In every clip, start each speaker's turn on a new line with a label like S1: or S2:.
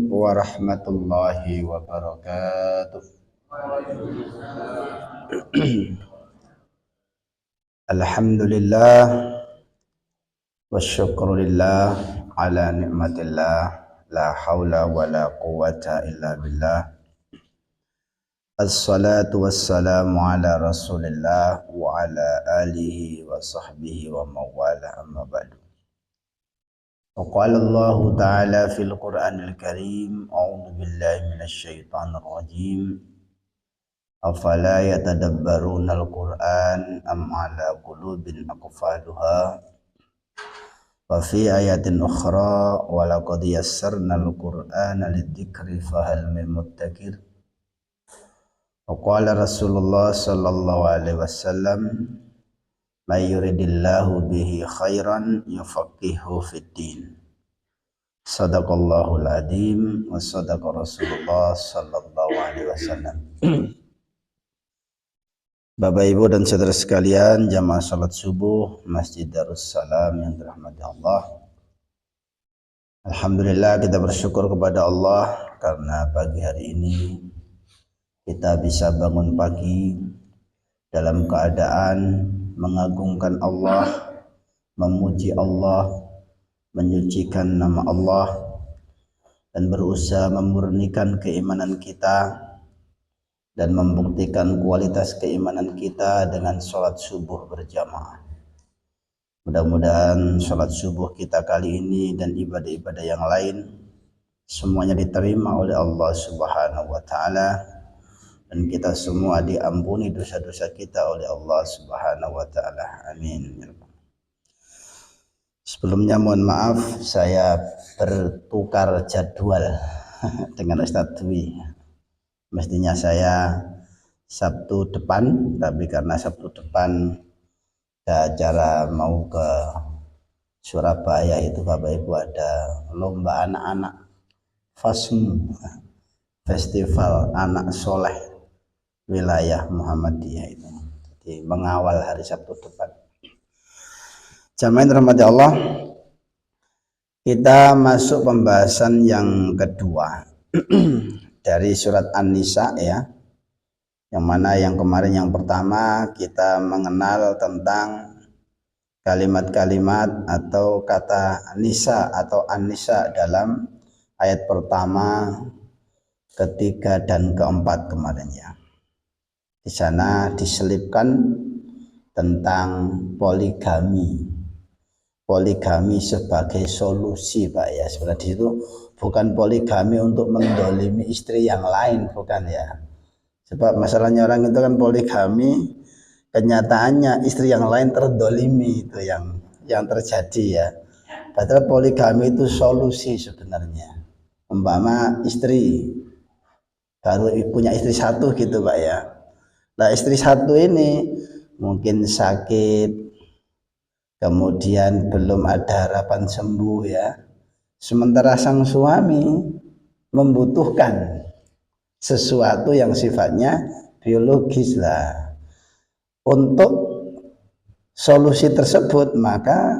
S1: warahmatullahi wabarakatuh. Alhamdulillah wasyukurillah ala nikmatillah, la haula wa la quwata illa billah. Assalatu wassalamu ala rasulillah wa ala alihi wa sahbihi wa mawala, amma ba'du. Qala Allah ta'ala fil Qur'anil Karim, a'udzu billahi minasy syaithanir rajim. Afala yatadabbarunal Qur'an am ala qulubin aqfaluha. Wa fi ayatin ukhra wa laqad yassarnal Qur'ana lidzikri fahal min muddakir. Wa qala Rasulullah sallallahu alaihi wasallam, may yuridillahu bihi khairan yufaqihu fid din. Sadaqallahul adzim wa sadaqa Rasulullah sallallahu alaihi wasallam. Bapak Ibu dan saudara sekalian, jamaah salat subuh Masjid Darussalam yang dirahmati Allah. Alhamdulillah, kita bersyukur kepada Allah karena pagi hari ini kita bisa bangun pagi dalam keadaan mengagungkan Allah, memuji Allah, menyucikan nama Allah, dan berusaha memurnikan keimanan kita dan membuktikan kualitas keimanan kita dengan sholat subuh berjamaah. Mudah-mudahan sholat subuh kita kali ini dan ibadah-ibadah yang lain semuanya diterima oleh Allah Subhanahu wa Ta'ala, dan kita semua diampuni dosa-dosa kita oleh Allah Subhanahu wa Ta'ala. Amin. Sebelumnya mohon maaf, saya bertukar jadwal dengan Ustadz Dwi. Mestinya saya Sabtu depan, tapi karena Sabtu depan ada acara mau ke Surabaya, itu Bapak Ibu ada lomba anak-anak FASMU, Festival Anak Soleh Wilayah Muhammadiyah itu. Jadi mengawal hari Sabtu depan. Jamaah rahmati Allah, kita masuk pembahasan yang kedua dari surat An-Nisa ya, yang mana yang kemarin yang pertama kita mengenal tentang kalimat-kalimat atau kata Nisa atau An-Nisa dalam ayat pertama, ketiga dan keempat kemarin ya. Di sana diselipkan tentang poligami. Poligami sebagai solusi Pak ya. Sebenarnya di situ bukan poligami untuk mendolimi istri yang lain, bukan ya. Sebab masalahnya orang itu kan poligami, kenyataannya istri yang lain terdolimi, itu yang terjadi ya. Padahal poligami itu solusi sebenarnya. Umpama istri baru punya istri satu gitu Pak ya. Nah istri satu ini mungkin sakit, kemudian belum ada harapan sembuh ya. Sementara sang suami membutuhkan sesuatu yang sifatnya biologis lah. Untuk solusi tersebut maka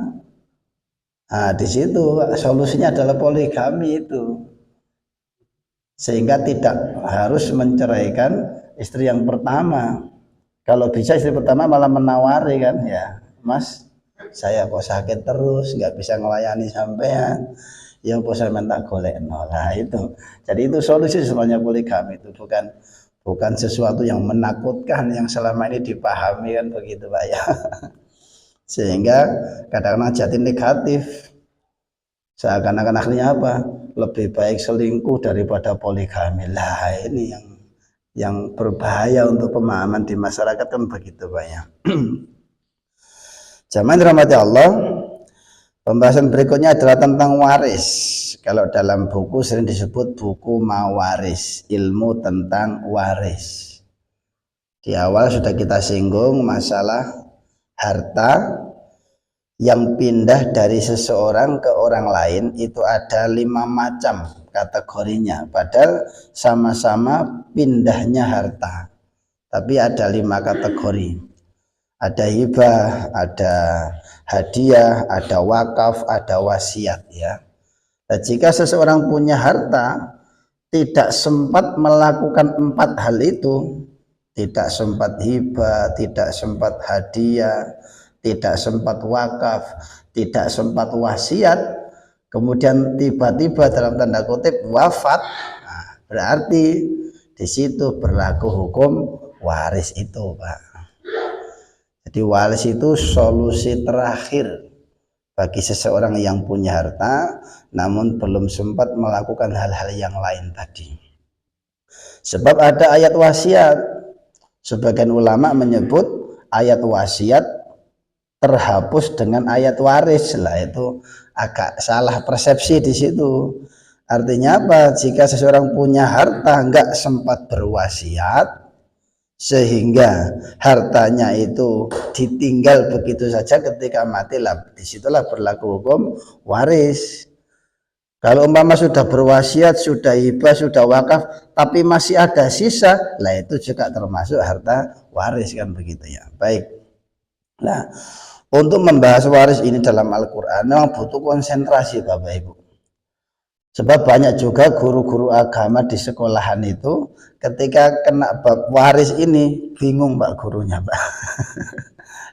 S1: di situ solusinya adalah poligami itu. Sehingga tidak harus menceraikan istri yang pertama. Kalau bisa istri pertama malah menawari kan ya, Mas, saya kok sakit terus, nggak bisa ngelayani sampean, ya kok saya minta golek lah itu. Jadi itu solusi sebenarnya poligami itu, bukan sesuatu yang menakutkan yang selama ini dipahami kan begitu Pak ya. Sehingga kadang-kadang jadi negatif, seakan-akan akhirnya apa, lebih baik selingkuh daripada poligami lah. Ini yang berbahaya untuk pemahaman di masyarakat kan begitu Pak ya. Jamaah dirahmati Allah, pembahasan berikutnya adalah tentang waris. Kalau dalam buku sering disebut buku Mawaris, ilmu tentang waris. Di awal sudah kita singgung masalah harta yang pindah dari seseorang ke orang lain itu ada 5 macam kategorinya. Padahal sama-sama pindahnya harta, tapi ada 5 kategori. Ada hibah, ada hadiah, ada wakaf, ada wasiat ya. Nah, jika seseorang punya harta tidak sempat melakukan 4 hal itu, tidak sempat hibah, tidak sempat hadiah, tidak sempat wakaf, tidak sempat wasiat, kemudian tiba-tiba dalam tanda kutip wafat, nah, berarti di situ berlaku hukum waris itu, Pak. Jadi waris itu solusi terakhir bagi seseorang yang punya harta namun belum sempat melakukan hal-hal yang lain tadi. Sebab ada ayat wasiat, sebagian ulama menyebut ayat wasiat terhapus dengan ayat waris. Lah itu agak salah persepsi di situ. Artinya apa? Jika seseorang punya harta nggak sempat berwasiat sehingga hartanya itu ditinggal begitu saja ketika mati, lah disitulah berlaku hukum waris. Kalau umpama sudah berwasiat, sudah hibah, sudah wakaf, tapi masih ada sisa, lah itu juga termasuk harta waris, kan begitu ya. Baik. Nah, untuk membahas waris ini dalam Al-Quran memang butuh konsentrasi, Bapak Ibu. Sebab banyak juga guru-guru agama di sekolahan itu ketika kena bab waris ini bingung, Pak, gurunya, Pak.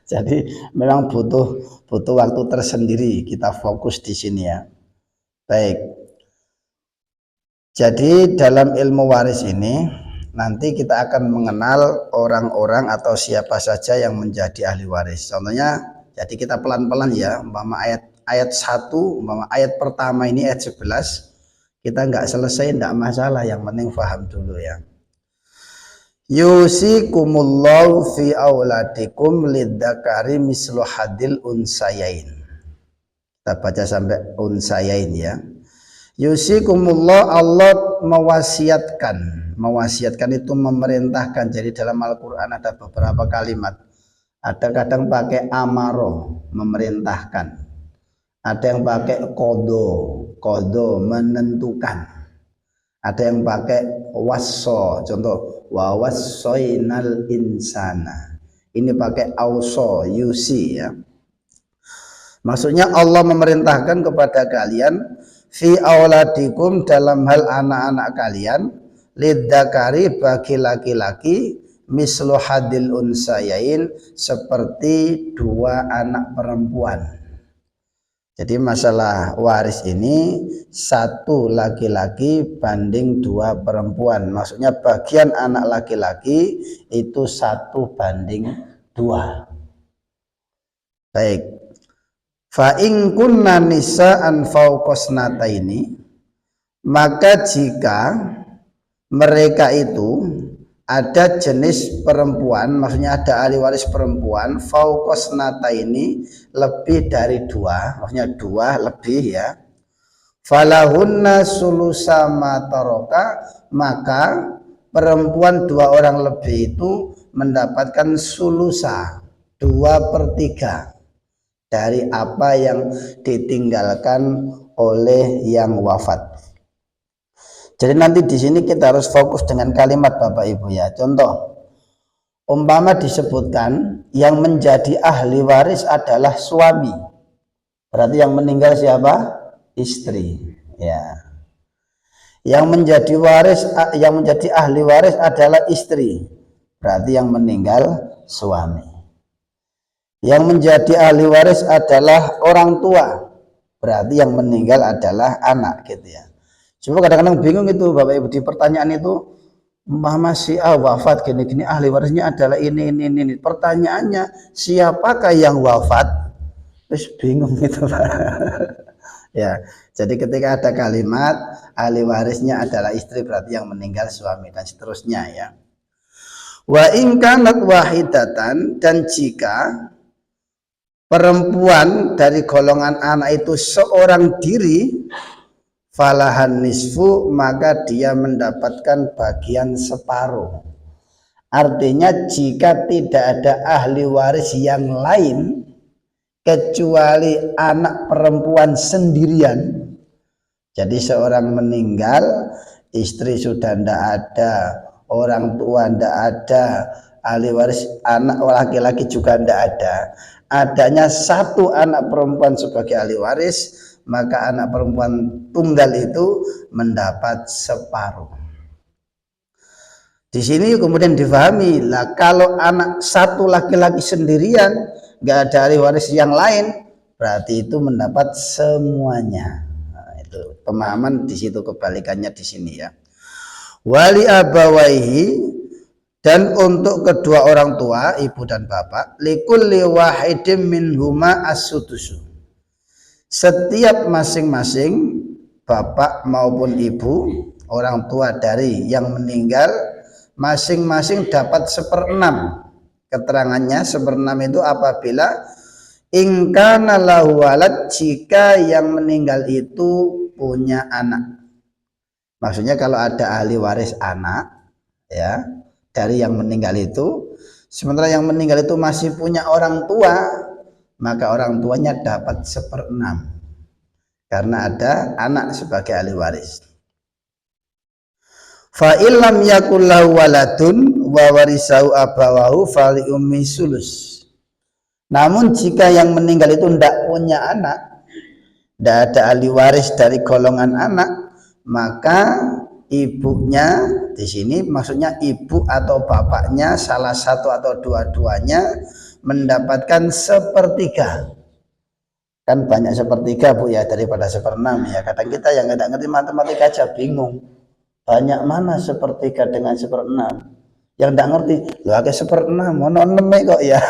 S1: Jadi memang butuh waktu tersendiri kita fokus di sini ya. Baik. Jadi dalam ilmu waris ini nanti kita akan mengenal orang-orang atau siapa saja yang menjadi ahli waris. Contohnya, jadi kita pelan-pelan ya, umpama ayat 1, umpama ayat pertama ini ayat 11, kita nggak selesai enggak masalah, yang penting paham dulu ya. Yusikumullahu fi auladikum lidzakari mislu hadil unsayain. Kita baca sampai unsayain ya. Yusikumullah, Allah mewasiatkan. Mewasiatkan itu memerintahkan. Jadi dalam Al-Quran ada beberapa kalimat. Ada kadang pakai amaro, memerintahkan. Ada yang pakai kodo menentukan. Ada yang pakai wasso, contoh wa wassoinal insana. Ini pakai auso, yusi ya. Maksudnya Allah memerintahkan kepada kalian fi auladikum, dalam hal anak-anak kalian, lidzakari, bagi laki-laki, mislu hadil unsayain, seperti 2 anak perempuan. Jadi masalah waris ini 1 laki-laki banding 2 perempuan. Maksudnya bagian anak laki-laki itu 1 banding 2. Baik. Fa in kunna nisaan fauqasnataini, maka jika mereka itu ada jenis perempuan, maksudnya ada ahli waris perempuan, fauqasnataini, lebih dari 2, maksudnya 2 lebih ya, falahunna sulusa ma taraka, maka perempuan 2 orang lebih itu mendapatkan sulusa, 2/3 dari apa yang ditinggalkan oleh yang wafat. Jadi nanti di sini kita harus fokus dengan kalimat Bapak Ibu ya. Contoh, umpama disebutkan yang menjadi ahli waris adalah suami. Berarti yang meninggal siapa? Istri. Ya. Yang menjadi ahli waris adalah istri. Berarti yang meninggal suami. Yang menjadi ahli waris adalah orang tua. Berarti yang meninggal adalah anak, gitu ya. Cuma kadang-kadang bingung itu Bapak Ibu, di pertanyaan itu Muhammad si A wafat gini-gini, ahli warisnya adalah ini. Pertanyaannya siapakah yang wafat? Terus bingung gitu Pak. Ya, jadi ketika ada kalimat ahli warisnya adalah istri, berarti yang meninggal suami, dan seterusnya ya. Wa in kanat wahidatan, dan jika perempuan dari golongan anak itu seorang diri, falahan nisfu, maka dia mendapatkan bagian separuh. Artinya jika tidak ada ahli waris yang lain kecuali anak perempuan sendirian, jadi seorang meninggal, istri sudah tidak ada, orang tua tidak ada, ahli waris anak laki-laki juga tidak ada, adanya 1 anak perempuan sebagai ahli waris, maka anak perempuan tunggal itu mendapat separuh. Di sini kemudian difahami lah, kalau anak satu laki-laki sendirian nggak ada ahli waris yang lain, berarti itu mendapat semuanya. Nah, itu pemahaman di situ, kebalikannya di sini ya. Wali abawaihi, dan untuk kedua orang tua, ibu dan bapak, likulli wahidim minhuma as-sudusu. Setiap masing-masing bapak maupun ibu, orang tua dari yang meninggal, masing-masing dapat 1/6. Keterangannya 1/6 itu apabila ingkana lahu walad, jika yang meninggal itu punya anak. Maksudnya kalau ada ahli waris anak ya dari yang meninggal itu, sementara yang meninggal itu masih punya orang tua, maka orang tuanya dapat 1/6 karena ada anak sebagai ahli waris. Fa illam yakul lahu waladun wa warisau abawahu fali ummi sulus. Namun jika yang meninggal itu tidak punya anak, tidak ada ahli waris dari golongan anak, maka ibunya, di sini maksudnya ibu atau bapaknya, salah satu atau dua-duanya mendapatkan 1/3. Kan banyak 1/3 Bu ya daripada 1/6 ya. Kadang kita yang nggak ngerti matematika aja bingung. Banyak mana 1/3 dengan 1/6? Yang tidak ngerti, lo agak 1/6, ono 6 kok ya.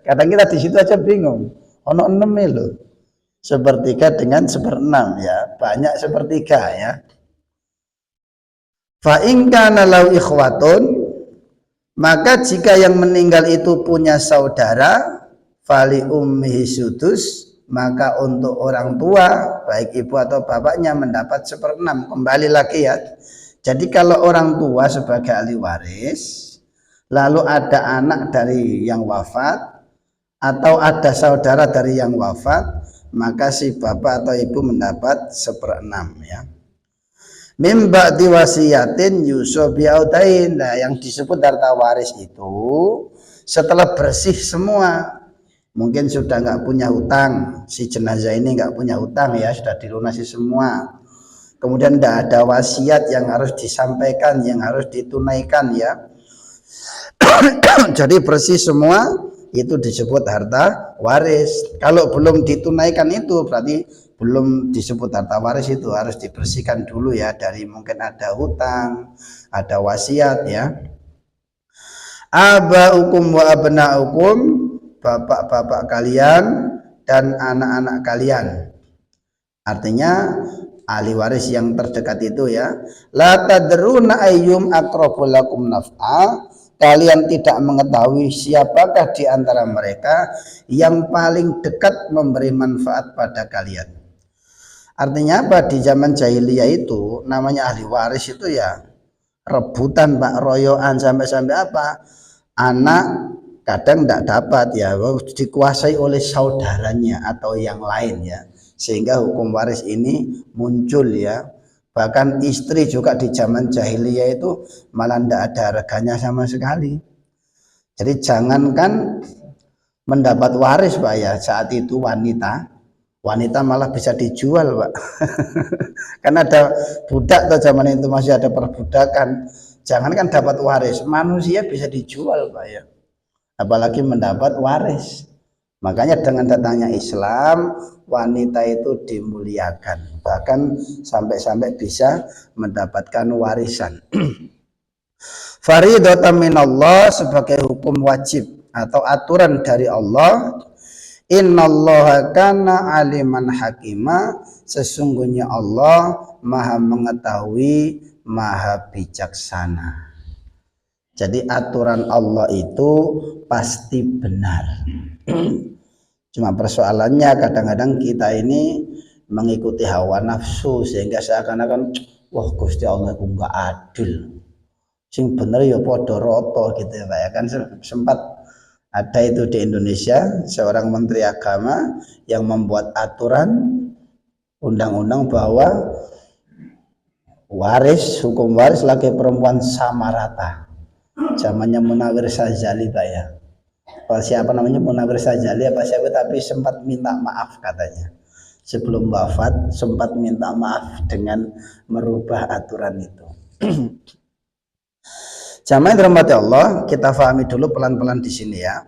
S1: Kadang kita di situ aja bingung, ono 6 lo. 1/3 dengan 1/6 ya, banyak 1/3 ya. Fa in kana lahu ikhwatun, maka jika yang meninggal itu punya saudara, fali ummihi sudus, maka untuk orang tua baik ibu atau bapaknya mendapat 1/6. Kembali lagi ya, jadi kalau orang tua sebagai ahli waris, lalu ada anak dari yang wafat atau ada saudara dari yang wafat, maka si bapak atau ibu mendapat 1/6 ya. Mim ba'di wasiyatin yusobi autain. Nah, yang disebut harta waris itu setelah bersih semua, mungkin sudah nggak punya hutang, si jenazah ini nggak punya hutang ya, sudah dilunasi semua, kemudian tidak ada wasiat yang harus disampaikan, yang harus ditunaikan ya. Jadi bersih semua, itu disebut harta waris. Kalau belum ditunaikan itu berarti belum disebut harta waris, itu harus dibersihkan dulu ya, dari mungkin ada hutang, ada wasiat ya. Abaukum wa abnaukum, bapak-bapak kalian dan anak-anak kalian. Artinya ahli waris yang terdekat itu ya. La tadruna ayyum aqrabu lakum naf'a, kalian tidak mengetahui siapakah di antara mereka yang paling dekat memberi manfaat pada kalian. Artinya apa? Di zaman jahiliyah itu namanya ahli waris itu ya rebutan Pak, royoan, sampai-sampai apa? Anak kadang tidak dapat ya, dikuasai oleh saudaranya atau yang lain ya, sehingga hukum waris ini muncul ya. Bahkan istri juga di zaman jahiliyah itu malah tidak ada harganya sama sekali. Jadi jangankan mendapat waris Pak ya, saat itu wanita malah bisa dijual Pak. Kan ada budak tuh zaman itu, masih ada perbudakan. Jangankan dapat waris, manusia bisa dijual Pak ya, apalagi mendapat waris. Makanya dengan datangnya Islam, wanita itu dimuliakan, bahkan sampai-sampai bisa mendapatkan warisan. Faridatan minallah, sebagai hukum wajib atau aturan dari Allah. Innallaha kana aliman hakima, sesungguhnya Allah maha mengetahui, maha bijaksana. Jadi aturan Allah itu pasti benar. Cuma persoalannya kadang-kadang kita ini mengikuti hawa nafsu, sehingga seakan-akan wah Gusti Allah itu enggak adil, sing bener ya padha rata gitu ya Pak ya. Kan sempat ada itu di Indonesia seorang menteri agama yang membuat aturan undang-undang bahwa waris, hukum waris laki perempuan sama rata. Zamannya Munawir Syadzali Pak ya. Siapa namanya Munawir Syadzali apa siapa, tapi sempat minta maaf katanya. sebelum wafat sempat minta maaf dengan merubah aturan itu. Jamaah dirahmati Allah, kita pahami dulu pelan-pelan di sini ya.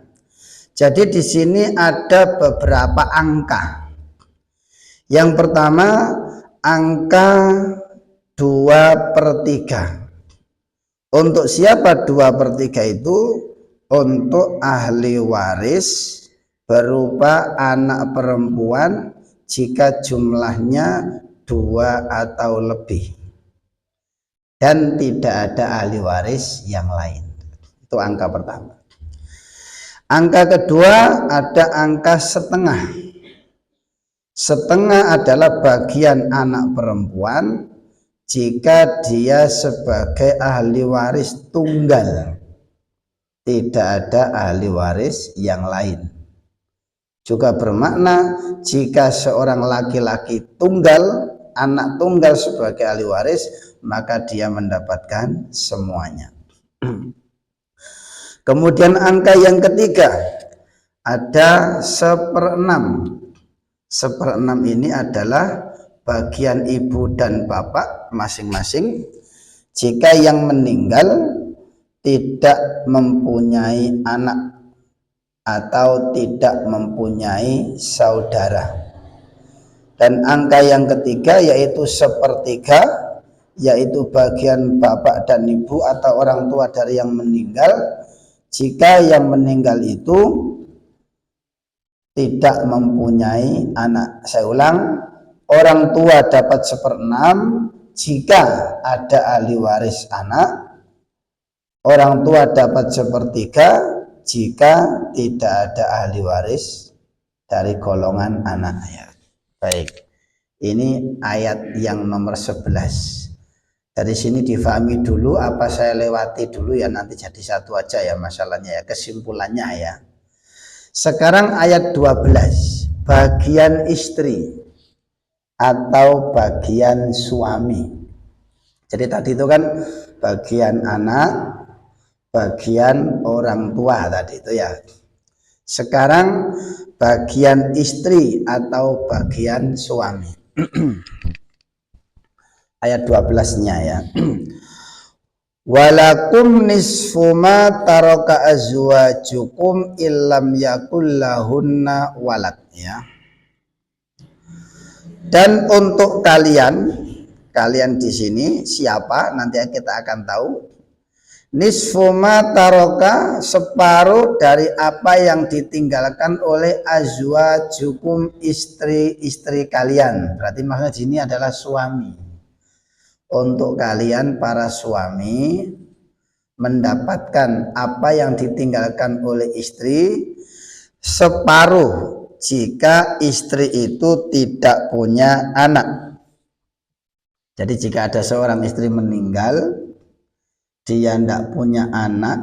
S1: Jadi di sini ada beberapa angka. Yang pertama angka 2/3. Untuk siapa 2/3 itu? Untuk ahli waris berupa anak perempuan jika jumlahnya 2 atau lebih dan tidak ada ahli waris yang lain. Itu angka pertama. Angka kedua ada angka setengah. Setengah adalah bagian anak perempuan jika dia sebagai ahli waris tunggal, tidak ada ahli waris yang lain. Juga bermakna jika seorang laki-laki tunggal, anak tunggal sebagai ahli waris, maka dia mendapatkan semuanya. Kemudian angka yang ketiga ada 1/6. 1/6 ini adalah bagian ibu dan bapak masing-masing jika yang meninggal tidak mempunyai anak atau tidak mempunyai saudara. Dan angka yang ketiga yaitu 1/3, yaitu bagian bapak dan ibu atau orang tua dari yang meninggal jika yang meninggal itu tidak mempunyai anak. Saya ulang, orang tua dapat 1/6 jika ada ahli waris anak, orang tua dapat 1/3 jika tidak ada ahli waris dari golongan anak. Ya. Baik, ini ayat yang nomor 11. Dari sini difahami dulu, apa saya lewati dulu ya, nanti jadi satu aja ya masalahnya ya, kesimpulannya ya. Sekarang ayat 12, bagian istri atau bagian suami. Jadi tadi itu kan bagian anak, bagian orang tua tadi itu ya. Sekarang bagian istri atau bagian suami. Ayat 12-nya ya. Walakum nisfu ma taraka azwajukum illam yakul lahunna walad ya. Dan untuk kalian di sini siapa? Nanti kita akan tahu. Nisfu ma taraka, separuh dari apa yang ditinggalkan oleh azwajukum, istri-istri kalian. Berarti maksudnya di sini adalah suami. Untuk kalian para suami mendapatkan apa yang ditinggalkan oleh istri separuh jika istri itu tidak punya anak. Jadi jika ada seorang istri meninggal, dia tidak punya anak,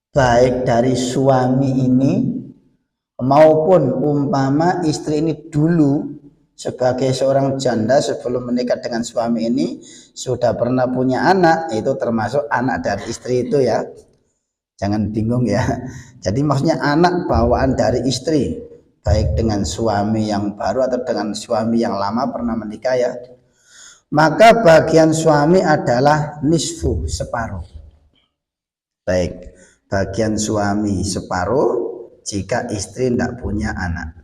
S1: baik dari suami ini maupun umpama istri ini dulu sebagai seorang janda sebelum menikah dengan suami ini sudah pernah punya anak, itu termasuk anak dari istri itu ya. Jangan bingung ya. Jadi maksudnya anak bawaan dari istri, baik dengan suami yang baru atau dengan suami yang lama pernah menikah ya. Maka bagian suami adalah nisfu, separuh. Baik, bagian suami separuh jika istri tidak punya anak.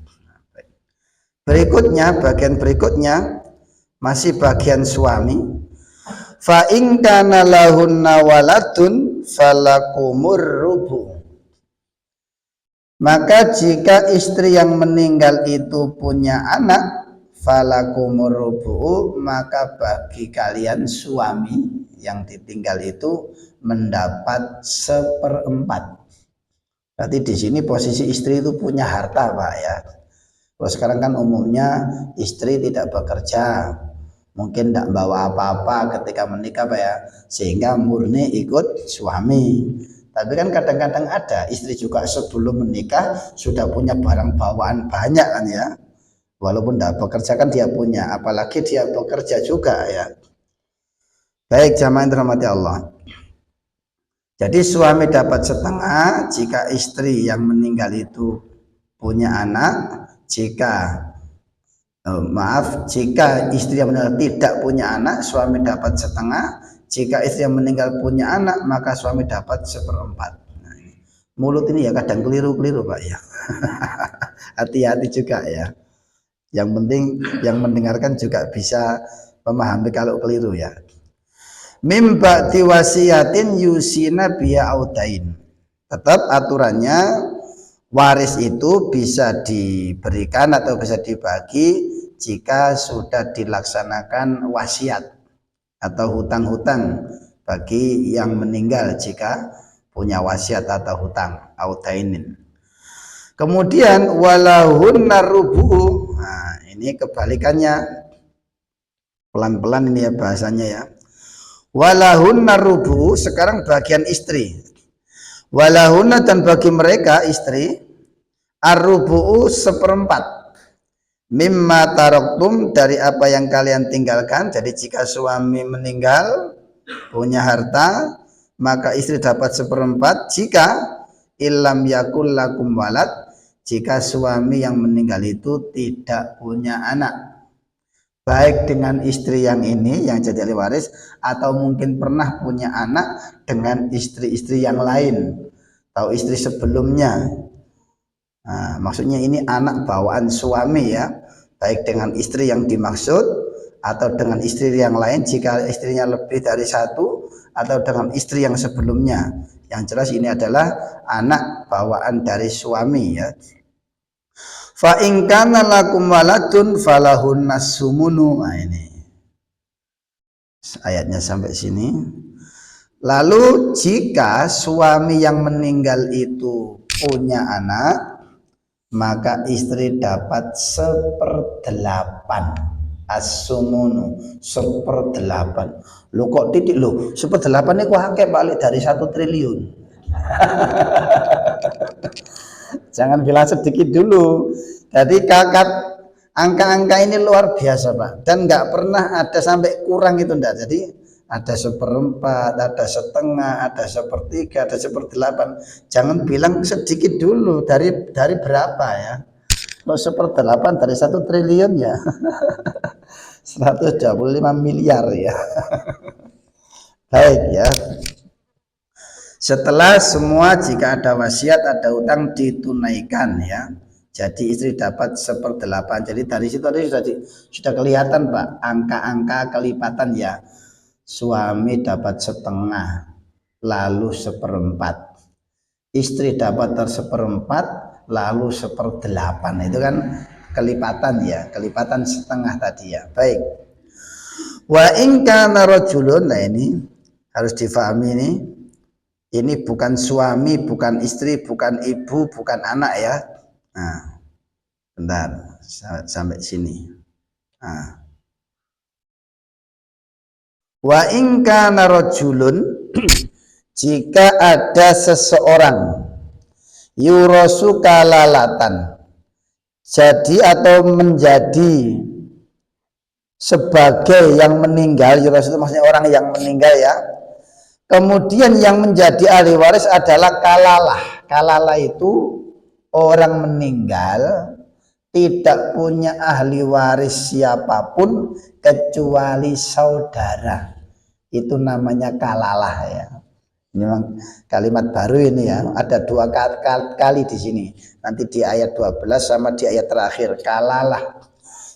S1: Berikutnya, bagian berikutnya masih bagian suami. Fa in kana lahunna waladun falakumur rubu. Maka jika istri yang meninggal itu punya anak, falakumur rubu, maka bagi kalian suami yang ditinggal itu mendapat 1/4. Berarti di sini posisi istri itu punya harta, Pak ya. Kalau sekarang kan umumnya istri tidak bekerja, mungkin tidak bawa apa-apa ketika menikah Pak ya, sehingga murni ikut suami. Tapi kan kadang-kadang ada istri juga sebelum menikah sudah punya barang bawaan banyak kan ya, walaupun tidak bekerja kan dia punya, apalagi dia bekerja juga ya. Baik jamaah yang dirahmati Allah. Jadi suami dapat setengah jika istri yang meninggal itu punya anak, jika Maaf, jika istri yang meninggal tidak punya anak, suami dapat setengah. Jika istri yang meninggal punya anak, maka suami dapat seperempat. Nah, mulut ini ya kadang keliru-keliru Pak ya. Hati-hati juga ya. Yang penting yang mendengarkan juga bisa memahami kalau keliru ya. Mimba tiwasiatin yusina biya autain. Tetap aturannya waris itu bisa diberikan atau bisa dibagi jika sudah dilaksanakan wasiat atau hutang-hutang bagi yang meninggal jika punya wasiat atau hutang autainin. Kemudian walahun narubu. Nah, ini kebalikannya. Pelan-pelan ini ya bahasanya ya. Walahun narubu, sekarang bagian istri. Walahunna, dan bagi mereka istri, arrubu'u seperempat mimma taroktum, dari apa yang kalian tinggalkan. Jadi jika suami meninggal punya harta, maka istri dapat seperempat. Jika ilam yakul lakum walad, jika suami yang meninggal itu tidak punya anak, baik dengan istri yang ini yang jadi ahli waris, atau mungkin pernah punya anak dengan istri-istri yang lain atau istri sebelumnya. Nah, maksudnya ini anak bawaan suami ya, baik dengan istri yang dimaksud atau dengan istri yang lain jika istrinya lebih dari satu, atau dengan istri yang sebelumnya. Yang jelas ini adalah anak bawaan dari suami ya. Fa in kana lakum waladun falahun nasumunu. Nah, ini ayatnya sampai sini. Lalu jika suami yang meninggal itu punya anak, maka istri dapat 1/8 as-sumunu, 1/8. Lo kok titik lo 1/8 ini kok akeh balik dari 1 triliun. Jangan bilang sedikit dulu. Jadi kakak angka-angka ini luar biasa Pak, dan nggak pernah ada sampai kurang itu enggak. Jadi ada 1/4, ada setengah, ada 1/3, ada 1/8. Jangan bilang sedikit dulu, dari berapa ya? Kalau 1/8 dari 1 triliun ya 125 miliar ya. Baik ya. Setelah semua, jika ada wasiat, ada utang, ditunaikan ya. Jadi istri dapat 1/8. Jadi dari situ tadi sudah kelihatan Pak, angka-angka kelipatan ya. Suami dapat setengah, lalu 1/4. Istri dapat 1/4, lalu 1/8. Itu kan kelipatan ya, kelipatan setengah tadi ya. Baik. Wa in kana rajulun, nah ini harus difahami ini. Ini bukan suami, bukan istri, bukan ibu, bukan anak ya. Nah, bentar sampai sini. Nah. Wa in kana rajulun, jika ada seseorang yurasu kalalatan, jadi atau menjadi sebagai yang meninggal, yurasu itu maksudnya orang yang meninggal ya. Kemudian yang menjadi ahli waris adalah kalalah. Kalalah itu orang meninggal tidak punya ahli waris siapapun kecuali saudara. Itu namanya kalalah ya. Ini memang kalimat baru ini ya. Ada 2 kali di sini. Nanti di ayat 12 sama di ayat terakhir, kalalah.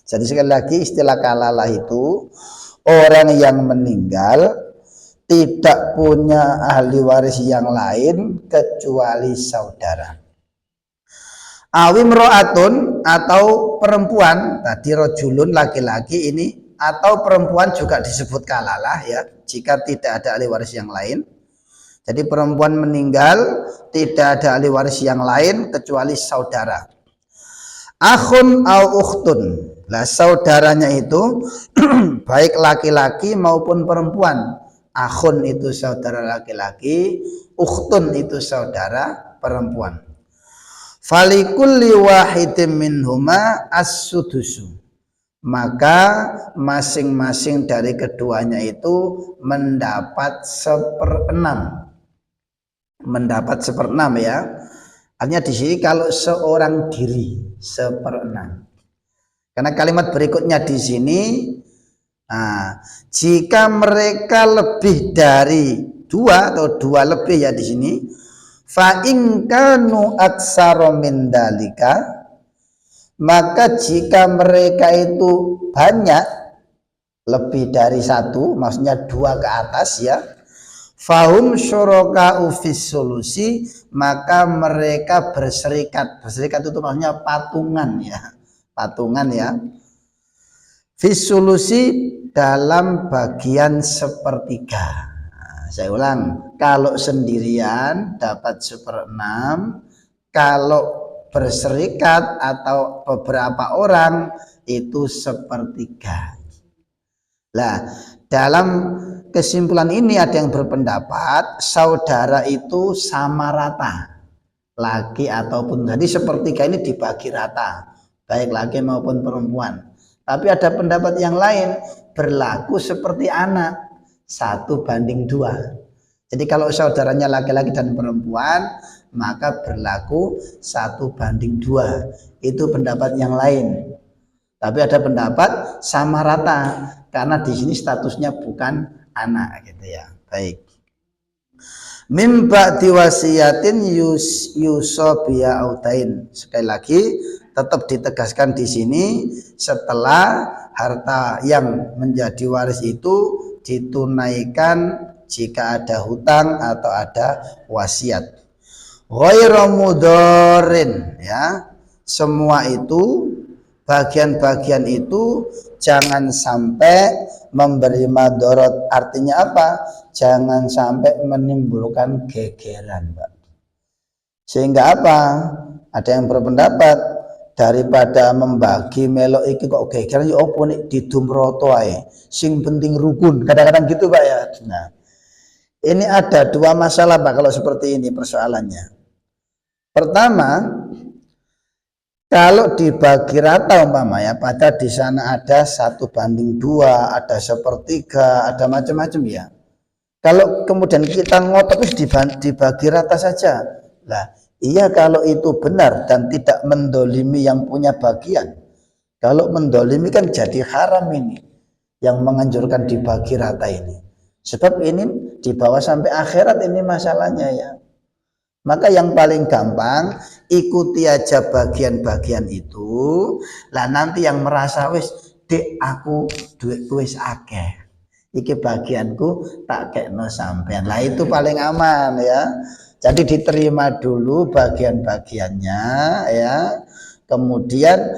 S1: Jadi sekali lagi istilah kalalah itu orang yang meninggal tidak punya ahli waris yang lain kecuali saudara. Awim ro'atun, atau perempuan, tadi rojulun laki-laki ini, atau perempuan juga disebut kalalah ya, jika tidak ada ahli waris yang lain. Jadi perempuan meninggal tidak ada ahli waris yang lain kecuali saudara. Akhun au ukhtun. Lah saudaranya itu baik laki-laki maupun perempuan. Akhun itu saudara laki-laki, ukhtun itu saudara perempuan. Falikulli wahidin minhuma as-sudusu, maka masing-masing dari keduanya itu mendapat 1/6. Mendapat 1/6 ya. Artinya di sini kalau seorang diri 1/6. Karena kalimat berikutnya di sini, nah, jika mereka lebih dari dua atau dua lebih ya di sini, fa in kanu aksara min dalika, maka jika mereka itu banyak lebih dari satu, maksudnya dua ke atas ya, fahum syuraka'u fis solusi, maka mereka berserikat. Berserikat itu maksudnya patungan ya. Patungan ya. Fis solusi dalam bagian sepertiga. Nah, saya ulang, kalau sendirian dapat 1/6, kalau berserikat atau beberapa orang itu 1/3. Nah, dalam kesimpulan ini ada yang berpendapat saudara itu sama rata, laki ataupun, jadi 1/3 ini dibagi rata, baik laki maupun perempuan. Tapi ada pendapat yang lain, berlaku seperti anak, 1/2. Jadi kalau saudaranya laki-laki dan perempuan, maka berlaku 1/2. Itu pendapat yang lain. Tapi ada pendapat sama rata, karena di sini statusnya bukan anak gitu ya. Baik. Mim ba'di wasiyatin yusobiya autain. Sekali lagi tetap ditegaskan di sini, setelah harta yang menjadi waris itu ditunaikan jika ada hutang atau ada wasiat. Ghairu mudharin ya. Semua itu, bagian-bagian itu jangan sampai memberi madorot. Artinya apa? Jangan sampai menimbulkan gegeran, Pak. Sehingga apa? Ada yang berpendapat daripada membagi melok iki kok gegeran, ya opo nek didumroto ae. Sing penting rukun. Kadang-kadang gitu, Pak ya. Nah, ini ada dua masalah, Pak, kalau seperti ini persoalannya. Pertama, kalau dibagi rata umpama ya, pada di sana ada 1/2, ada 1/3, ada macam-macam ya. Kalau kemudian kita ngotot dibagi rata saja, lah iya kalau itu benar dan tidak mendolimi yang punya bagian. Kalau mendolimi kan jadi haram ini, yang menganjurkan dibagi rata ini. Sebab ini dibawa sampai akhirat ini masalahnya ya. Maka yang paling gampang ikuti aja bagian-bagian itu. Lah nanti yang merasa wis dek aku duit wis akeh, iki bagianku tak kekno sampean. Lah itu paling aman ya. Jadi diterima dulu bagian-bagiannya ya. Kemudian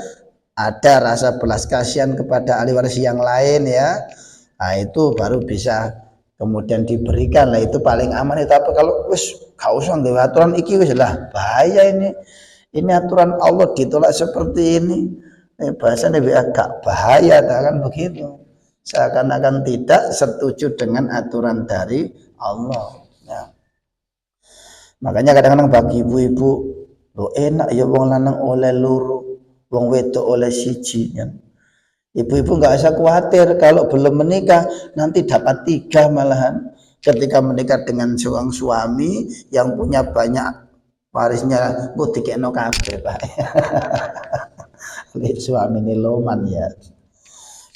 S1: ada rasa belas kasihan kepada ahli waris yang lain ya. Nah itu baru bisa kemudian diberikan. Lah itu paling aman. Tapi kalau wis gak usah nggawe aturan iki wis lah bahaya ini. Ini aturan Allah ditolak seperti ini. Bahasanya agak bahaya kan begitu. Seakan-akan tidak setuju dengan aturan dari Allah. Ya. Makanya kadang-kadang bagi ibu-ibu, lo enak ya wong lanang oleh loro, wong wedok oleh siji. Ya. Ibu-ibu nggak usah khawatir kalau belum menikah nanti dapat 3 malahan. Ketika menikah dengan seorang suami yang punya banyak warisnya, gue dikekno kabeh, Pak. Suami ini loman ya.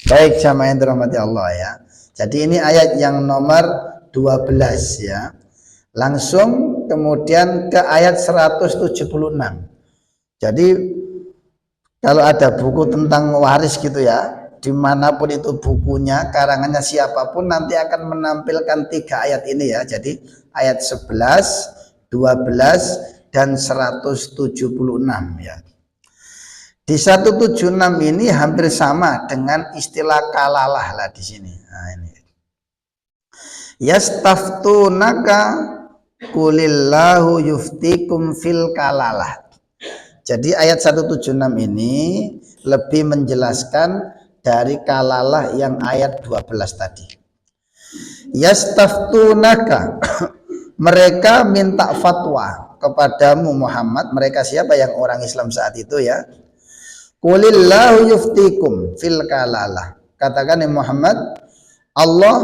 S1: Baik jamaah yang dirahmati Allah ya. Jadi ini ayat yang nomor 12 ya. Langsung kemudian ke ayat 176. Jadi kalau ada buku tentang waris gitu ya, dimanapun itu bukunya, karangannya siapapun, nanti akan menampilkan 3 ayat ini ya. Jadi ayat 11, 12, dan 176 ya. Di 176 ini hampir sama dengan istilah kalalah lah di sini. Nah ini. Yastaftunaka qulillahu yuftikum fil kalalah. Jadi ayat 176 ini lebih menjelaskan dari kalalah yang ayat 12 tadi. Yastaftunaka, mereka minta fatwa kepadamu Muhammad. Mereka siapa? Yang orang Islam saat itu ya. Qulillahu yuftikum fil kalalah. Katakan ya Muhammad, Allah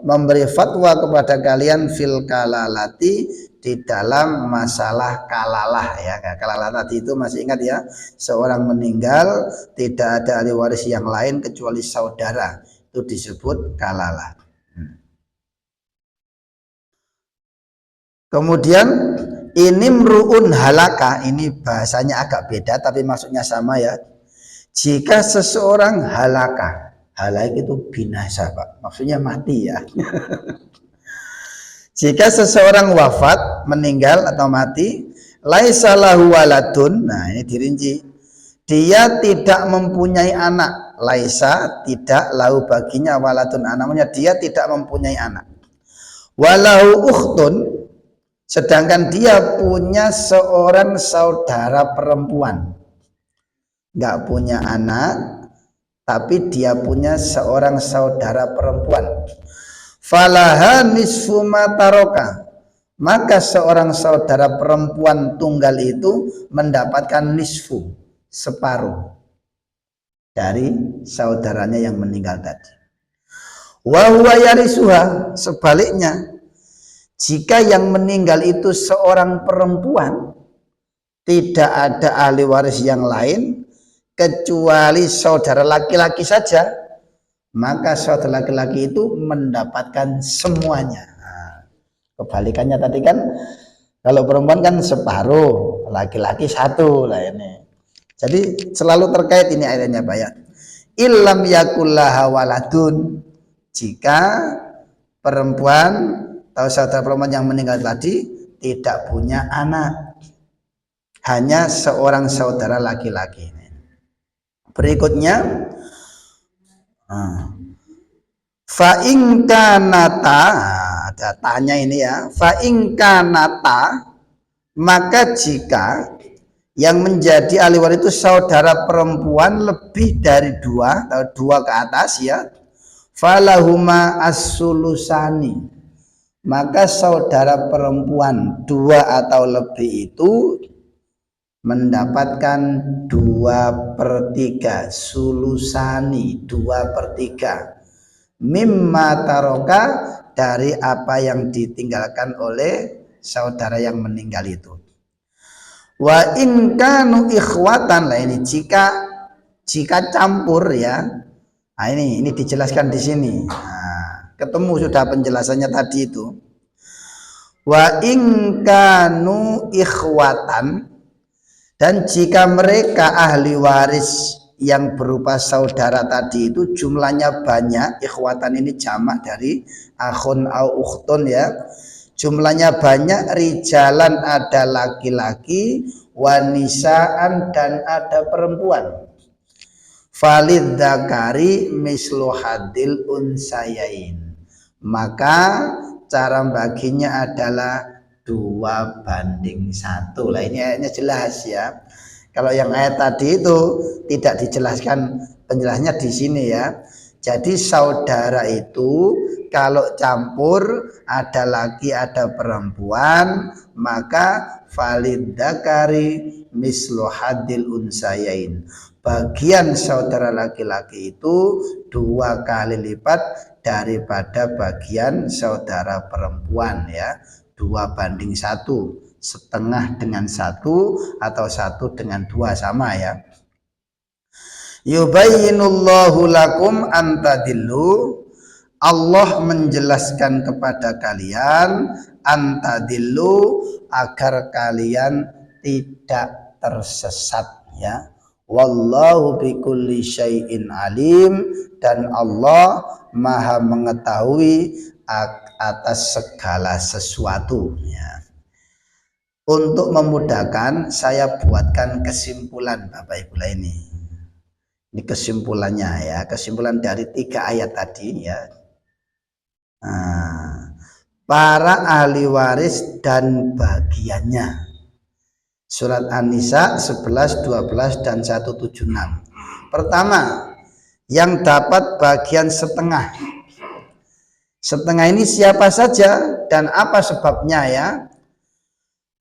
S1: memberi fatwa kepada kalian fil kalalati, di dalam masalah kalalah ya. Kalalah tadi itu masih ingat ya, seorang meninggal tidak ada ahli waris yang lain kecuali saudara, itu disebut kalalah. Kemudian ini mru'un halaka, ini bahasanya agak beda tapi maksudnya sama ya. Jika seseorang halaka, halak itu binasa Pak, maksudnya mati ya. Jika seseorang wafat, meninggal atau mati, laisa lahu waladun, nah ini dirinci, dia tidak mempunyai anak. Laisa, tidak, lahu baginya, waladun anaknya, dia tidak mempunyai anak. Walahu ukhtun, sedangkan dia punya seorang saudara perempuan, nggak punya anak tapi dia punya seorang saudara perempuan. Falaha nisfu mataroka, maka seorang saudara perempuan tunggal itu mendapatkan nisfu, separuh dari saudaranya yang meninggal tadi. Wa huwa yarisuha, sebaliknya jika yang meninggal itu seorang perempuan, tidak ada ahli waris yang lain kecuali saudara laki-laki saja, maka saudara laki-laki itu mendapatkan semuanya. Nah, kebalikannya tadi kan, kalau perempuan kan separuh, laki-laki satu lah ini. Jadi selalu terkait ini ayatnya Pak ya. Illam yakullaha waladun, jika perempuan atau saudara perempuan yang meninggal tadi tidak punya anak, hanya seorang saudara laki-laki. Berikutnya, fa in kanata, ada tanya ini ya, fa in kanata, maka jika yang menjadi ahli waris itu saudara perempuan lebih dari dua atau dua ke atas ya, falahuma as-sulusani, maka saudara perempuan dua atau lebih itu mendapatkan 2/3, sulusani 2/3, mimma taroka, dari apa yang ditinggalkan oleh saudara yang meninggal itu. Wa in kanu ikhwatan, lah ini jika campur ya. Nah, ini dijelaskan di sini. Nah, ketemu sudah penjelasannya tadi itu. Wa in kanu ikhwatan, dan jika mereka ahli waris yang berupa saudara tadi itu jumlahnya banyak, ikhwatan ini jamak dari akhun au ukhtun ya, jumlahnya banyak, rijalan ada laki-laki, wanisaan dan ada perempuan, falid dzakari mislu hadil unsayain, maka cara baginya adalah 2/1. Lah ini ayatnya jelas ya. Kalau yang ayat tadi itu tidak dijelaskan, penjelasnya di sini ya. Jadi saudara itu kalau campur ada laki ada perempuan, maka falid dzakari mislu hadil unsayain, bagian saudara laki-laki itu 2 kali lipat daripada bagian saudara perempuan ya. 2/1, setengah dengan 1 atau 1 dengan 2 sama ya. Yubayyinullahu lakum antadillu, Allah menjelaskan kepada kalian antadillu, agar kalian tidak tersesat ya. Wallahu bikulli syai'in alim, dan Allah maha mengetahui atas segala sesuatu ya. Untuk memudahkan saya buatkan kesimpulan Bapak Ibu ini. Ini kesimpulannya ya, kesimpulan dari 3 ayat tadi ya. Nah, para ahli waris dan bagiannya. Surat An-Nisa 11, 12 dan 176. Pertama, yang dapat bagian setengah. Setengah ini siapa saja dan apa sebabnya ya?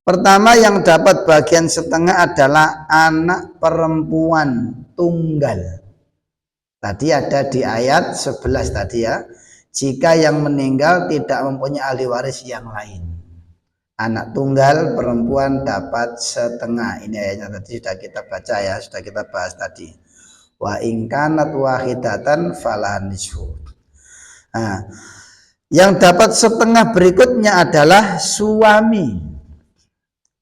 S1: Pertama, yang dapat bagian setengah adalah anak perempuan tunggal. Tadi ada di ayat 11 tadi ya. jika yang meninggal tidak mempunyai ahli waris yang lain. Anak tunggal perempuan dapat setengah. Ini ayatnya tadi sudah kita baca ya, sudah kita bahas tadi. Wa in kanat wahidatan falaha nisfu. Nah, yang dapat setengah berikutnya adalah suami.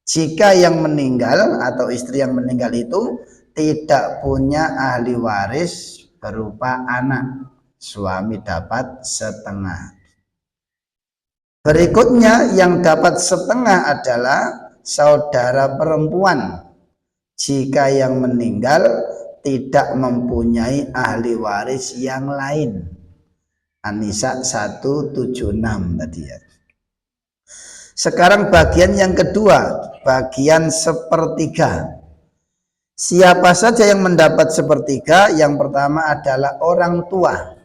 S1: Jika yang meninggal atau istri yang meninggal itu tidak punya ahli waris berupa anak, suami dapat setengah. Berikutnya yang dapat setengah adalah saudara perempuan. Jika yang meninggal tidak mempunyai ahli waris yang lain. An-Nisa 176 tadi ya. Sekarang bagian yang kedua, bagian sepertiga. Siapa saja yang mendapat sepertiga? Yang pertama adalah orang tua.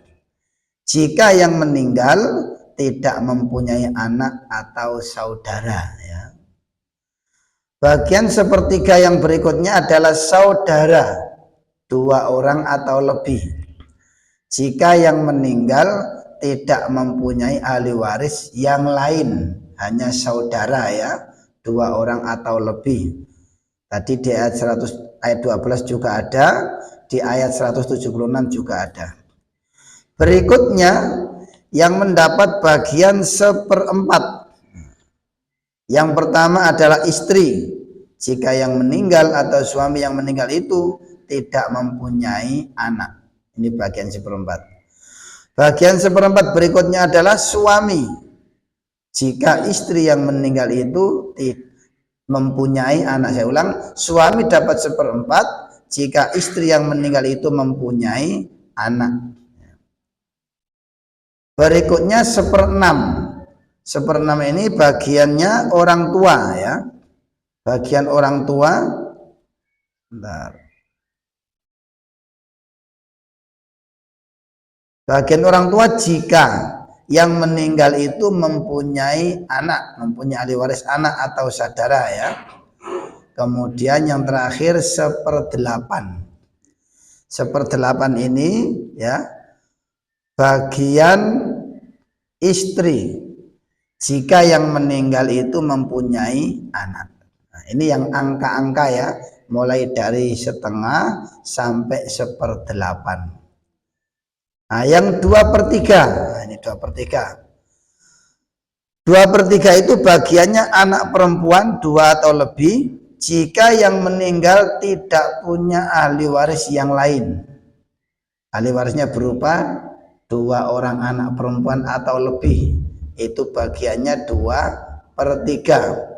S1: Jika yang meninggal tidak mempunyai anak atau saudara ya. Bagian sepertiga yang berikutnya adalah saudara, 2 orang atau lebih. Jika yang meninggal tidak mempunyai ahli waris yang lain, hanya saudara ya, 2 orang atau lebih. Tadi di ayat 12 juga ada, di ayat 176 juga ada. Berikutnya yang mendapat bagian 1/4. Yang pertama adalah istri. Jika yang meninggal atau suami yang meninggal itu tidak mempunyai anak. Ini bagian 1/4. Bagian 1/4 berikutnya adalah suami. Jika istri yang meninggal itu mempunyai anak, saya ulang, suami dapat 1/4 jika istri yang meninggal itu mempunyai anak. Berikutnya 1/6. 1/6 ini bagiannya orang tua ya. Bagian orang tua. Bentar. Bagian orang tua jika yang meninggal itu mempunyai anak, mempunyai ahli waris anak atau saudara ya. Kemudian yang terakhir 1/8. 1/8 ini ya, bagian istri jika yang meninggal itu mempunyai anak. Nah, ini yang angka-angka ya, mulai dari 1/2 sampai 1/8. Nah, yang 2/3, nah, ini 2/3. 2/3 itu bagiannya anak perempuan 2 atau lebih jika yang meninggal tidak punya ahli waris yang lain. Ahli warisnya berupa 2 orang anak perempuan atau lebih. Itu bagiannya 2/3.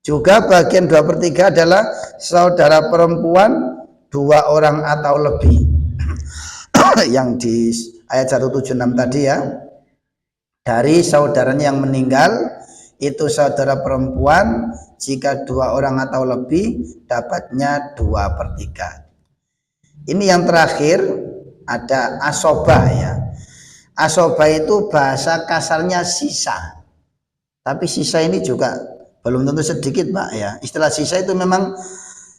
S1: Juga bagian 2/3 adalah saudara perempuan 2 orang atau lebih. Yang di ayat 176 tadi ya, dari saudaranya yang meninggal itu saudara perempuan jika 2 orang atau lebih dapatnya 2/3. Ini yang terakhir ada asobah ya. Asobah itu bahasa kasarnya sisa, tapi sisa ini juga belum tentu sedikit Pak ya. Istilah sisa itu memang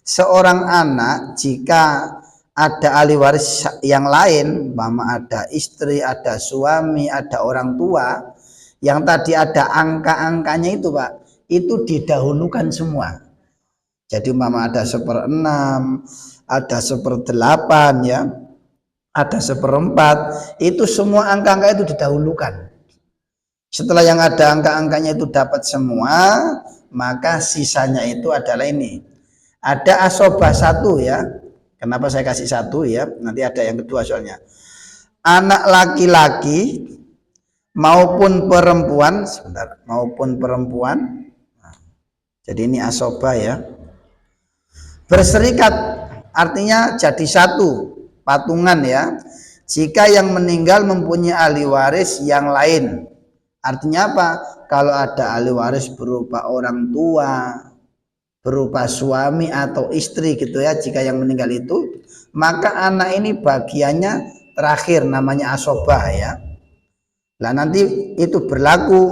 S1: seorang anak jika ada ahli waris yang lain, mama ada istri, ada suami, ada orang tua, yang tadi ada angka-angkanya itu Pak, itu didahulukan semua. Jadi mama ada 1/6, ada 1/8 ya, ada 1/4, itu semua angka-angka itu didahulukan. Setelah yang ada angka-angkanya itu dapat semua, maka sisanya itu adalah ini. Ada asobah 1 ya. Kenapa saya kasih 1 ya? Nanti ada yang kedua soalnya. Anak laki-laki maupun perempuan, sebentar, maupun perempuan. Jadi ini asobah ya. Berserikat artinya jadi 1, patungan ya. Jika yang meninggal mempunyai ahli waris yang lain. Artinya apa? Kalau ada ahli waris berupa orang tua, berupa suami atau istri gitu ya, jika yang meninggal itu, maka anak ini bagiannya terakhir namanya asobah ya. Nah nanti itu berlaku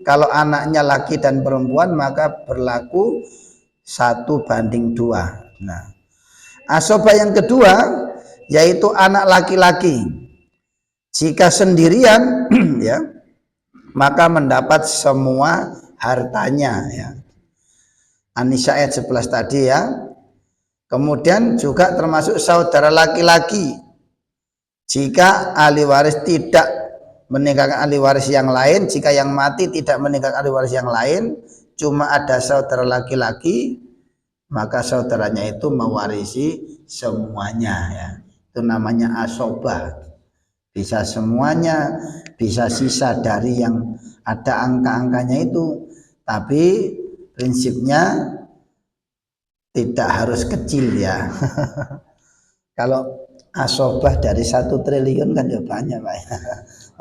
S1: kalau anaknya laki dan perempuan, maka berlaku 1/2. Nah asobah yang kedua yaitu anak laki-laki. Jika sendirian ya, maka mendapat semua hartanya ya. An-Nisa ayat 11 tadi ya. Kemudian juga termasuk saudara laki-laki. Jika ahli waris tidak meninggalkan ahli waris yang lain, jika yang mati tidak meninggalkan ahli waris yang lain, cuma ada saudara laki-laki, maka saudaranya itu mewarisi semuanya ya. Itu namanya asobah. Bisa semuanya, bisa sisa dari yang ada angka-angkanya itu, tapi prinsipnya tidak harus kecil ya. Kalau asobah dari 1 triliun kan ya banyak Pak ya.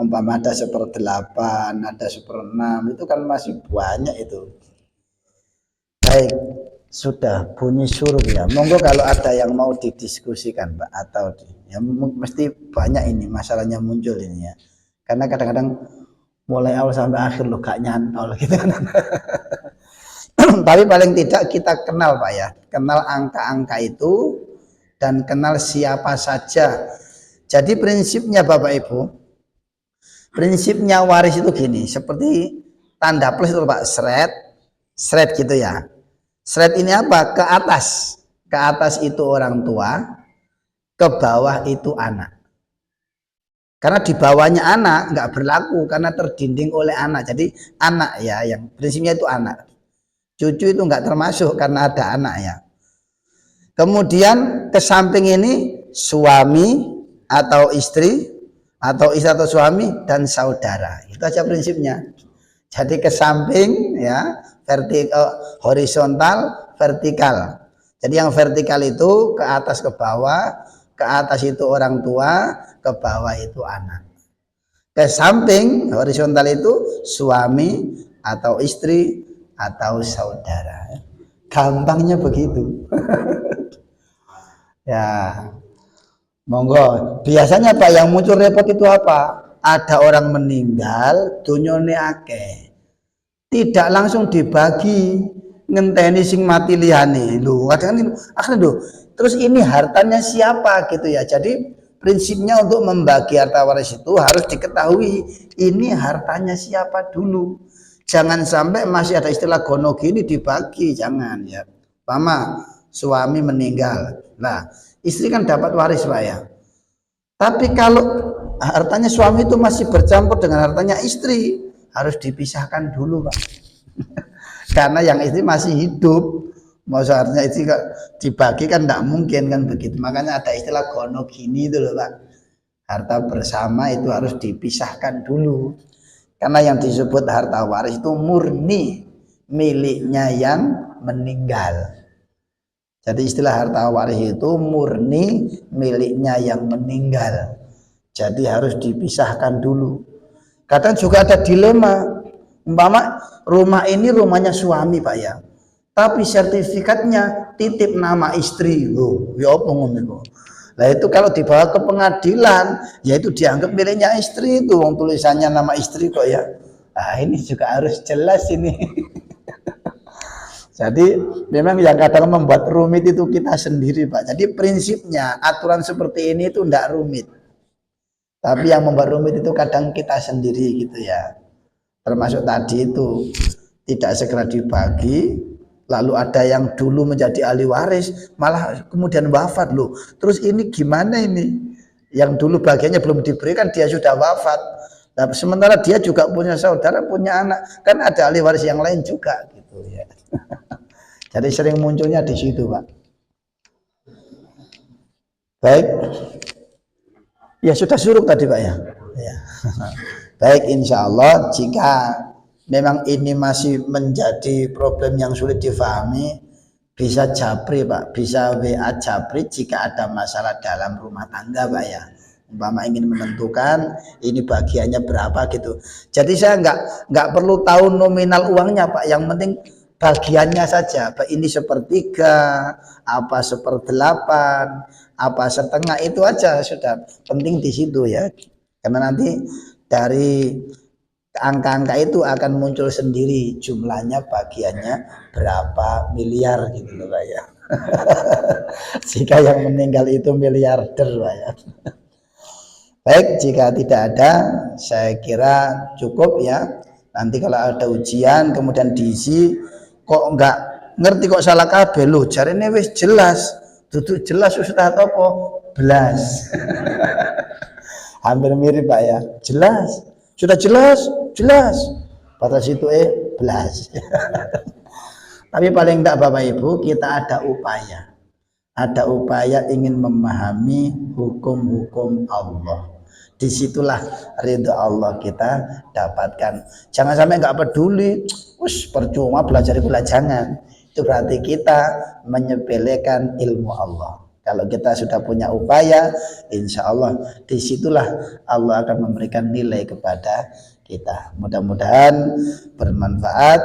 S1: Umpama ada 1/8, ada 1/6, itu kan masih banyak itu. Baik, sudah bunyi suruh ya. Monggo kalau ada yang mau didiskusikan Pak, atau ya mesti banyak ini masalahnya muncul ini ya. Karena kadang-kadang mulai awal sampai akhir lo gak nyantol gitu kan. Tapi paling tidak kita kenal Pak ya, kenal angka-angka itu dan kenal siapa saja. Jadi prinsipnya Bapak Ibu, prinsipnya waris itu gini, seperti tanda plus itu Pak, seret gitu ya. Seret ini apa? Ke atas itu orang tua, ke bawah itu anak. Karena di bawahnya anak nggak berlaku karena terdinding oleh anak. Jadi anak ya, yang prinsipnya itu anak. Cucu itu nggak termasuk karena ada anak ya. Kemudian ke samping ini suami atau istri atau suami dan saudara. Itu aja prinsipnya. Jadi ke samping ya, horizontal, vertikal. Jadi yang vertikal itu ke atas ke bawah, ke atas itu orang tua, ke bawah itu anak. Ke samping horizontal itu suami atau istri atau saudara. Gampangnya begitu. Ya, monggo. Biasanya Pak yang muncul repot itu apa? Ada orang meninggal, dunyone akeh. Tidak langsung dibagi, ngenteni sing mati liyane. Lho, kadang akhirnya lho, terus ini hartanya siapa gitu ya. Jadi prinsipnya untuk membagi harta waris itu harus diketahui ini hartanya siapa dulu. Jangan sampai masih ada istilah gono gini dibagi, jangan ya. Pama, suami meninggal. Nah, istri kan dapat waris Pak ya. Tapi kalau hartanya suami itu masih bercampur dengan hartanya istri, harus dipisahkan dulu Pak. Karena yang istri masih hidup, mau seharusnya istri dibagi kan tidak mungkin kan begitu. Makanya ada istilah gono gini itu loh Pak. Harta bersama itu harus dipisahkan dulu. Karena yang disebut harta waris itu murni miliknya yang meninggal. Jadi istilah harta waris itu murni miliknya yang meninggal. Jadi harus dipisahkan dulu. Kadang juga ada dilema. Umpama rumah ini rumahnya suami Pak ya. Tapi sertifikatnya titip nama istri. Loh, ya apa ngono. Nah itu kalau dibawa ke pengadilan, ya itu dianggap miliknya istri itu. Wong tulisannya nama istri kok ya. Nah ini juga harus jelas ini. Jadi memang yang kadang membuat rumit itu kita sendiri Pak. Jadi prinsipnya aturan seperti ini itu tidak rumit. Tapi yang membuat rumit itu kadang kita sendiri gitu ya. Termasuk tadi itu tidak segera dibagi, lalu ada yang dulu menjadi ahli waris malah kemudian wafat loh. Terus ini gimana ini? Yang dulu bagiannya belum diberikan dia sudah wafat. Nah, sementara dia juga punya saudara, punya anak, kan ada ahli waris yang lain juga gitu ya. Jadi sering munculnya di situ Pak. Baik. Ya sudah suruh tadi Pak ya. Ya. Baik, insya Allah jika memang ini masih menjadi problem yang sulit difahami, bisa japri Pak, bisa WA japri jika ada masalah dalam rumah tangga Pak ya. Umpama ingin menentukan ini bagiannya berapa gitu. Jadi saya nggak perlu tahu nominal uangnya Pak, yang penting bagiannya saja. Pak ini 1/3, apa 1/8, apa setengah, itu aja sudah penting di situ ya. Karena nanti dari angka-angka itu akan muncul sendiri jumlahnya, bagiannya berapa miliar gitu loh Pak ya. Jika yang meninggal itu miliarder Pak ya. Baik, jika tidak ada, saya kira cukup ya. Nanti kalau ada ujian kemudian diisi kok enggak ngerti kok salah kabeh lho, jarene wis jelas. Duduk jelas Ustaz apa? Belas. Hampir mirip Pak ya. Jelas. Sudah jelas, jelas. Pada situ belas. Tapi paling enggak Bapak Ibu, kita ada upaya. Ada upaya ingin memahami hukum-hukum Allah. Disitulah ridho Allah kita dapatkan. Jangan sampai nggak peduli, percuma belajar pula, jangan. Itu berarti kita menyepelekan ilmu Allah. Kalau kita sudah punya upaya, insya Allah disitulah Allah akan memberikan nilai kepada kita. Mudah-mudahan bermanfaat,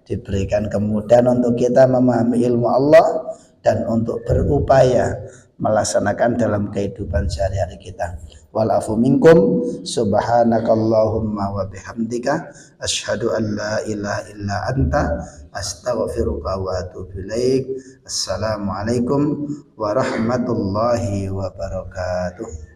S1: diberikan kemudahan untuk kita memahami ilmu Allah dan untuk berupaya melaksanakan dalam kehidupan sehari-hari kita. Walafu minkum, subhanakallahumma wa bihamdika, asyhadu an la ilaha illa anta, astaghfiruka wa atubu ilaik. Assalamualaikum warahmatullahi wabarakatuh.